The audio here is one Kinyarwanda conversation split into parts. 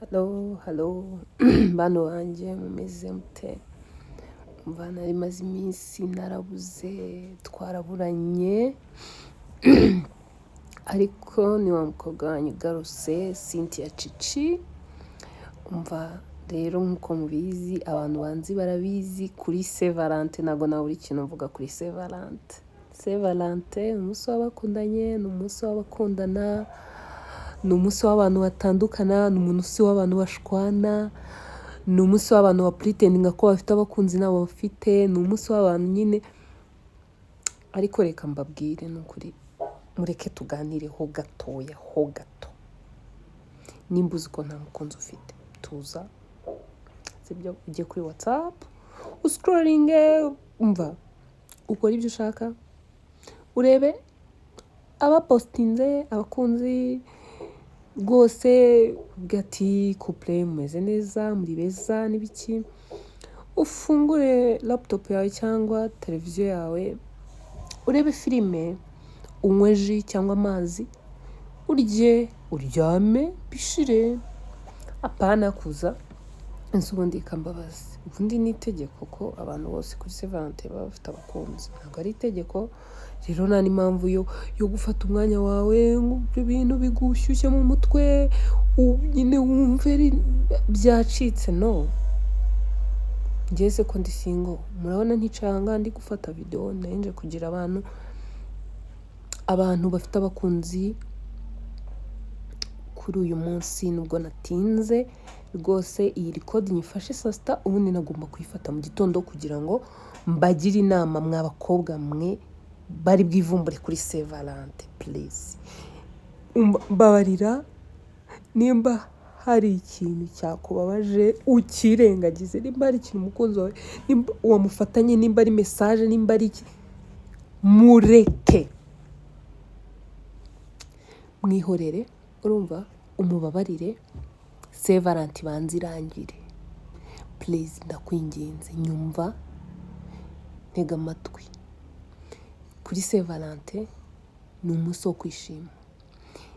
Halo, halo, bano banjye mumeze mute? Umva nari maze iminsi narabuze, twaraburanye, ariko ni wa mukobwa wanyu ugarutse, Cynthia Cici. Umva rero nk'uko mubizi, abantu banzi barabizi, kuri Saint Valentin ntabwo nabura ikintu mvuga kuri Saint Valentin. Saint Valentin ni umunsi w'abakundanye, ni umunsi w'abakundana, ni umunsi w'abantu batandukana, ni umunsi w'abantu bashwana, ni umunsi w'abantu bapuritinga ko bafite abakunzi nabo bafite, ni umunsi w'abantu nyine. Ariko reka mbabwire ni ukuri, mureke tuganireho gatoya, ho gato. Nimba uzi ko nta mukunzi ufite, tuza, sibyo, ujye kuri WhatsApp, usikororinge, umva, ukora ibyo ushaka, urebe abapositinze, abakunzi, rwose uvuga ati couple mumeze neza, muri beza n'ibiki, ufungure laptop yawe cyangwa televiziyo yawe, urebe filime, unywe ji cyangwa amazi, urye, uryame, bishire, apana kuza ubundi ikambabazi. Ubundi ni itegeko ko abantu bose kuri Saint Valentin baba bafite abakunzi, ntabwo ari itegeko. Rero nta n'impamvu yo gufata umwanya wawe ngo ibyo bintu bigushyushye mu mutwe, nyine wumve byacitse. No, njye se ko ndi single, murabona nticanga ndi gufata video, nje kugira abantu bafite abakunzi kuri uyu munsi. Nubwo natinze rwose, iyi record nyifashe saa sita, ubundi nagomba kuyifata mu gitondo kugira ngo mbagire inama mw'abakobwa mwe bari bwivumbure kuri Saint Valentin. Please mbabarira, nimba hari ikintu cyakubabaje ukirengagize, nimba hari ikintu umukunzi wawe nimba wamufatanye, nimba ari message, nimba ari iki, mureke, mwihorere, urumva, umubabarire, Saint Valentin banze irangire. Please ndakwinginze, nyumva, ntega amatwi. Kuri Saint Valentin ni umunsi wo kwishima.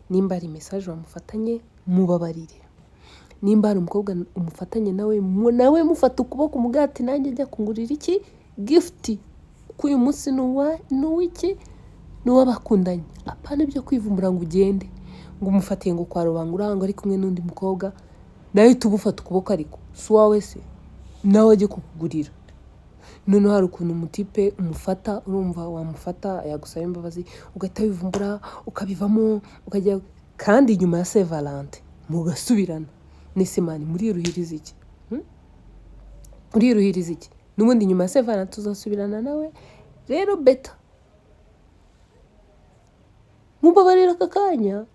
Nimba hari message wamufatanye, mubabarire. Nimba hari umukobwa umufatanye nawe mufata ukuboko umugati, nanjye njya kungurira iki gift, ko uyu munsi ni uw'iki, ni uw'abakundanye. Apana ibyo kwivumbura ngo ugende ngo umufatiye ngo kwa rubangura ngo ari kumwe n'undi mukobwa, nawe tubufata ukuboko, ariko si uwawe se, nawe ajye kukugurira. Noneho hari ukuntu umutipe umufata, urumva, wamufata yagusaba imbabazi, ugahita wivumbura, ukabivamo, ukajya, kandi nyuma ya Saint Valentin mugasubirana. Nese mani, muriruhiriza iki? Uriruhiriza iki? N'ubundi nyuma ya Saint Valentin tuzasubirana nawe. Rero beta, mubabarira aka kanya,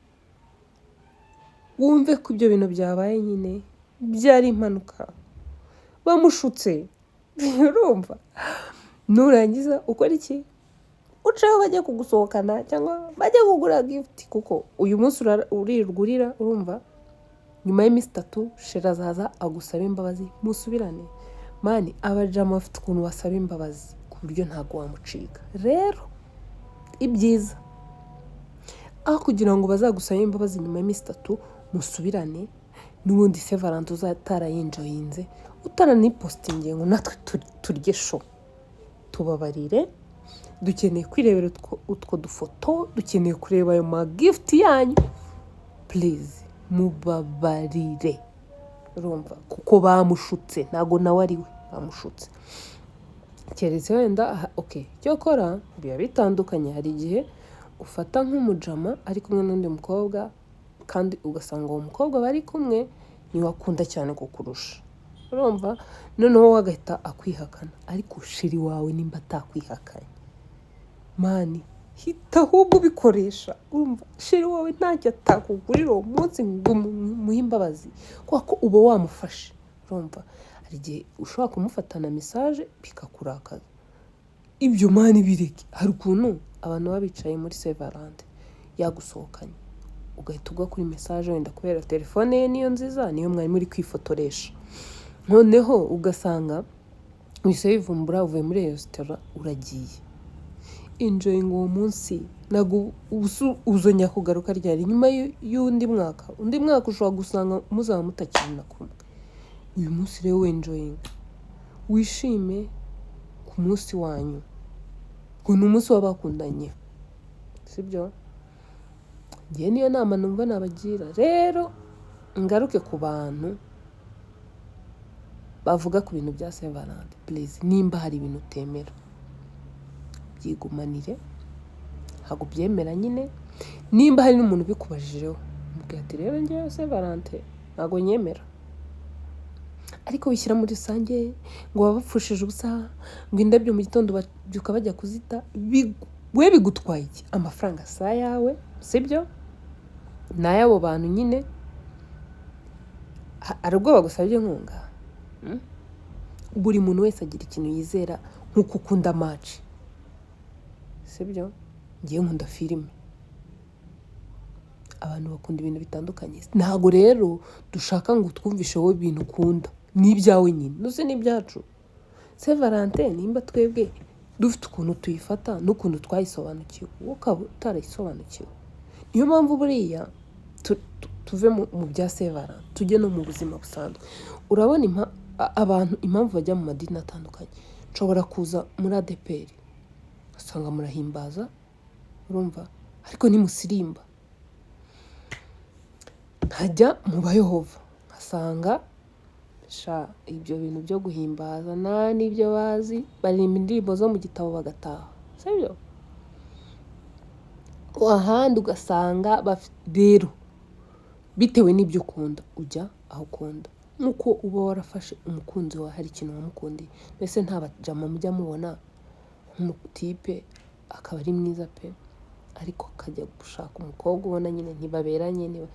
wumve ko ibyo bintu byabaye nyine byari impanuka, bamushutse. Urumva, nurangiza ukora iki? Ucaho bajya kugusohokana cyangwa bajya kugura gift, kuko uyu munsi urirugurira, urumva, nyuma y'iminsi 3 shera azaza agusaba imbabazi, musubirane. Mani, abajama bafite ukuntu basaba imbabazi ku buryo ntabwo wamucika. Rero ibyiza, aho kugira ngo bazagusaba imbabazi nyuma y'iminsi 3 musubirane, n'ubundi Saint Valentin uzatarayinjoyinze, utaranipostinge ngo natwe turye show. Tubabarire, dukeneye kwirebera utwo dufoto, dukeneye kureba ayo ma gift yanyu. Please mubabarire, urumva, kuko bamushutse, ntago nawe ari we bamushutse. Keretse wenda okay, cyo kora biba bitandukanye. Hari igihe ufata nk'umujama ari kumwe n'undi mukobwa, kandi ugasanga uwo mukobwa bari kumwe niwe akunda cyane kukurusha, urumva, noneho wagahita akwihakana. Ariko sheri wawe nimba atakwihakanye, mani, hita ahubwo ubikoresha. Urumva, sheri wawe ntacyo atakugurira uwo munsi ngo muhe imbabazi, kuko uba wamufashe. Urumva, hari igihe ushobora kumufatana message bikakurakaza. Ibyo mani bireke. Hari ukuntu abantu baba bicaye muri Saint Valentin yagusohokanye, ugahita ugwa kuri message, wenda kubera telefone ye niyo nziza, niyo mwari muri kwifotoresha, noneho ugasanga wise wivumbura, uvuye muri restaurant uragiye. Enjoying uwo munsi ntabwo uzongera kugaruka ryari nyuma y'undi mwaka. Undi mwaka ushobora gusanga muzaba mutakiri na kumwe. Uyu munsi rero wenjoyinga, wishime ku munsi wanyu, ngo ni umunsi w'abakundanye, sibyo? Ngiye niyo nama numva nabagira. Rero ngaruke ku bantu bavuga ku bintu bya Saint Valentin, please, nimba hari ibintu utemera byigumanire, ntabwo byemera nyine. Nimba hari n'umuntu ubikubajijeho mubwira ati rero njyewe Saint Valentin ntabwo nyemera, ariko wishyira muri rusange ngo baba bapfushije ubusa, ngo indabyo mu gitondo babyuka bajya kuzita. We bigutwaye iki? Amafaranga si ayawe, sibyo? Ni ay'abo bantu nyine. Hari ubwo bagusabye inkunga. Buri muntu wese agira ikintu yizera, nk'uko ukunda match, sibyo? Ngiye nkunda filime, abantu bakunda ibintu bitandukanye. Ntabwo rero dushaka ngo twumvishe wowe ibintu ukunda n'ibyawe nyine, nuze n'ibyacu. Saint Valentin nimba twebwe dufite ukuntu tuyifata n'ukuntu twayisobanukiwe, wowe ukaba utarayisobanukiwe. Niyo mpamvu buriya tuve mu bya Saint Valentin tujye no mu buzima busanzwe. Urabona abantu impamvu bajya mu madini atandukanye. Nshobora kuza muri ADPR usanga murahimbaza, urumva, ariko nimusirimba. Nkajya mu Bayehova nkasanga ibyo bintu byo guhimbaza nta n'ibyo bazi, baririmba indirimbo zo mu gitabo bagataha, sibyo? Ahandi ugasanga rero bitewe n'ibyo ukunda ujya aho ukunda. Nuko uba warafashe umukunzi wawe hari ikintu wamukundiye. Mbese nta bajama mujya mubona nk'umutipe akaba ari mwiza pe, ariko akajya gushaka umukobwa ubona nyine ntibaberanye,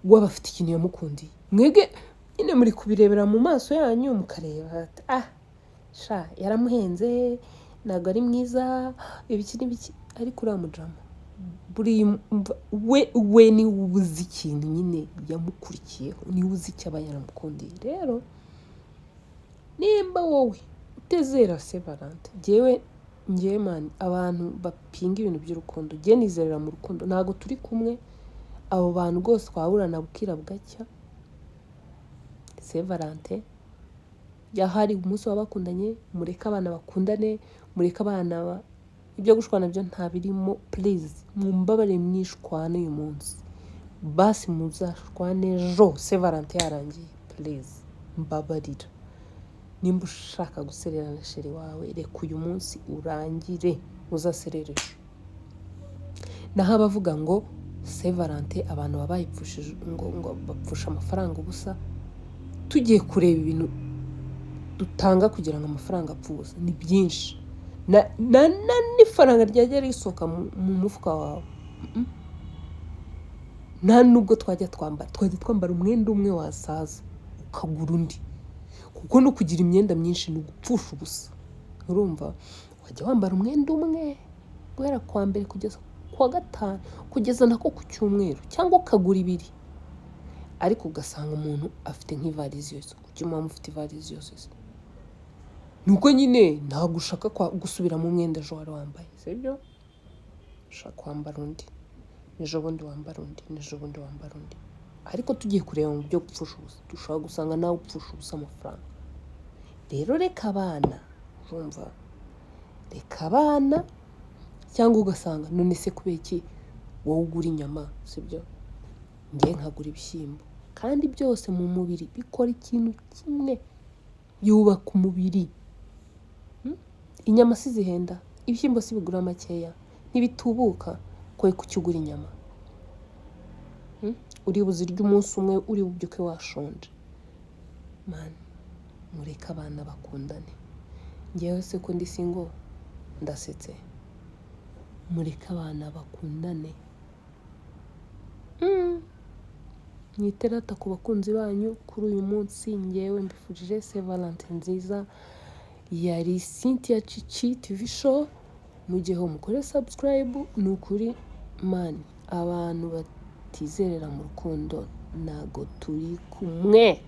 we bafite ikintu yamukundiye. Mwebwe nyine muri kubirebera mu maso yanyu mukareba yaramuhenze, ntabwo ari mwiza, ibiki n'ibiki. Ariko uriya mujama we niwe uzi ikintu nyine yamukurikiyeho, niwe uzi icyo aba yaramukundiye. Rero nimba wowe utezera Saint Valentin, ngewe mani, abantu bapinga ibintu by'urukundo, ngewe nizerera mu rukundo. Ntabwo turi kumwe, abo bantu rwose twaburana bukira bugacya. Saint Valentin yahari umunsi w'abakundanye, mureke abana bakundane, mureke abana ibyo gushwana byo ntabirimo. Please mumbabare mwishwane uyu munsi, basi muzashwane ejo Saint Valentin yarangiye. Please mbabarira. Nimba ushaka guserera na sheri wawe, reka uyu munsi urangire uzaserere. Naho abavuga ngo Saint Valentin abantu baba bayipfushije ngo bapfusha amafaranga ubusa, tugiye kureba ibintu dutanga kugira ngo amafaranga apfe ubusa ni byinshi. N'ifaranga ryajya risohoka mu mufuka wawe. Nta nubwo twajya twambara umwenda umwe wasaza ukagura undi, kuko no kugira imyenda myinshi ni ugupfusha ubusa. Urumva, wajya wambara umwenda umwe guhera kwa mbere kugeza kwa gatanu, kugeza nako ku cyumweru, cyangwa ukagura ibiri. Ariko ugasanga umuntu afite nk'ivalizi yose. Kuki mpamvu ufite ivalizi yose? Nuko nyine ntabwo ushaka gusubira mu mwenda ejo wari wambaye, sibyo? Ushaka kwambara undi, n'ejo bundi wambara undi, n'ejo bundi wambara undi. Ariko tugiye kureba mu byo gupfusha ubusa, dushobora gusanga nawe upfusha ubusa amafaranga. Rero reka abana, urumva, reka abana. Cyangwa ugasanga none se kubera iki wowe ugura inyama, sibyo? Ngiye nkagura ibishyimbo, kandi byose mu mubiri bikora ikintu kimwe, yubaka umubiri. Inyama si zihenda, ibishyimbo si bigura makeya, ntibitubuka. Kwe kuki ugura inyama? Uri buzirya umunsi umwe, uri bubyuke washonje. Man, mureke abana bakundane. Ngewe se ko ndi single ndasetse. Mureke abana bakundane. Mwiterata ku bakunzi banyu kuri uyu munsi. Ngewe mbifurije Saint Valentin nziza. Yari Cynthia Chichi TV show. Mugihe mukore subscribe. Ni ukuri man, abantu batizerera mu rukundo ntago turi kumwe.